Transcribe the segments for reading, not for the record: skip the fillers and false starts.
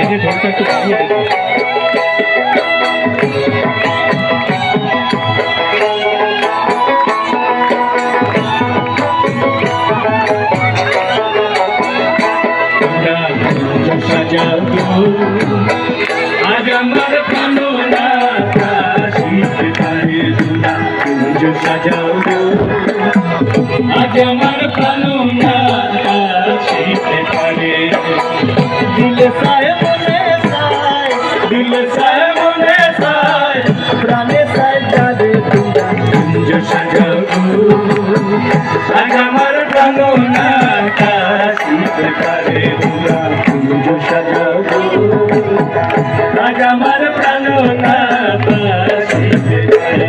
সাইডে ঢোলটা একটু বাড়িয়ে দেবো। আজ আমার কামনা কাশিতে পারে দুলা কুঞ্জ সাজাও গো, আজ আমার কামনা কাশিতে পারে দিল সায় মনে সায়, দিল সায় মনে সায়, প্রাণে সায় যাবে দুলা কুঞ্জ সাজাও গো, আজ আমার কামনা কাশিতে পারে দুলা কুঞ্জ সাজাও গো, আজ আমার প্রাণনা বাসিতে পারে।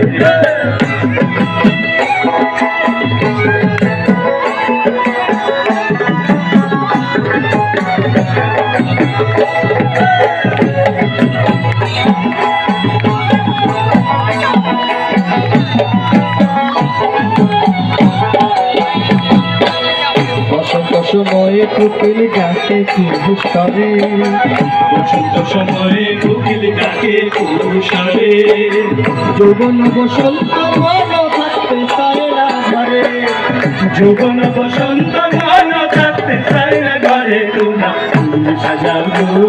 বসন্ত সময়ে কোকিল ডাকে কুহুসরে, বসন্ত সময়ে কোকিল ডাকে কুহুসরে, যৌবন বসন্ত মন থাকতে চায় না ঘরে, যৌবন বসন্ত মন থাকতে চায় না ঘরে, তোমরা ফুল সাজাও গো,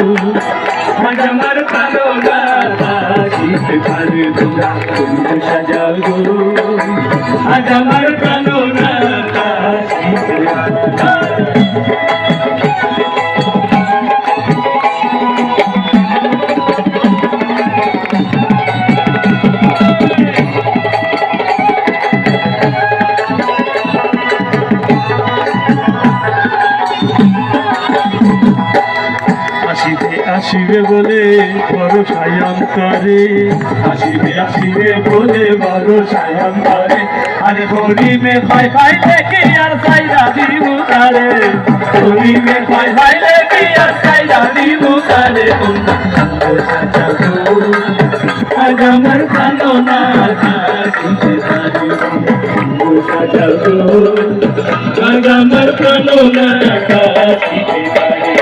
আজ আমার কামনা কাশিতে পারে তোমরা ফুল সাজাও গো, আজ আমার কামনা কাশিতে পারে। আসিবে আসিবে বলে বড় সায়ন্তরে, আসিবে আসিবে বলে বড় সায়ন্তরে, আরে হরিমে ভাই ভাই দেখি আর সাইরা দিব তারে, হরিমে ভাই ভাই দেখি আর সাইরা দিব তারে, আজ আমার কামনা কাশিতে পারে সাজাও গো, আজ আমার কামনা কাশিতে পারে।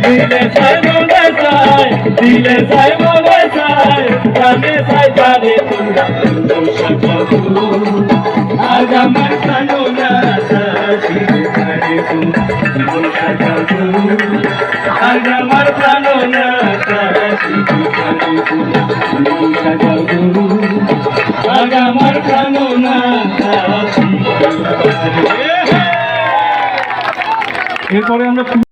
দিলে সাই মনে সাই, দিলে সাই মনে সাই, প্রাণে সাই পারে তোমরা কুঞ্জ সাজাও গো, আজ আমার কামনা কাশিতে পারে তোমরা কুঞ্জ সাজাও গো, আজ আমার কামনা কাশিতে পারে তোমরা কুঞ্জ সাজাও গো, আজ আমার কামনা কাশিতে পারে। এরপরে আমরা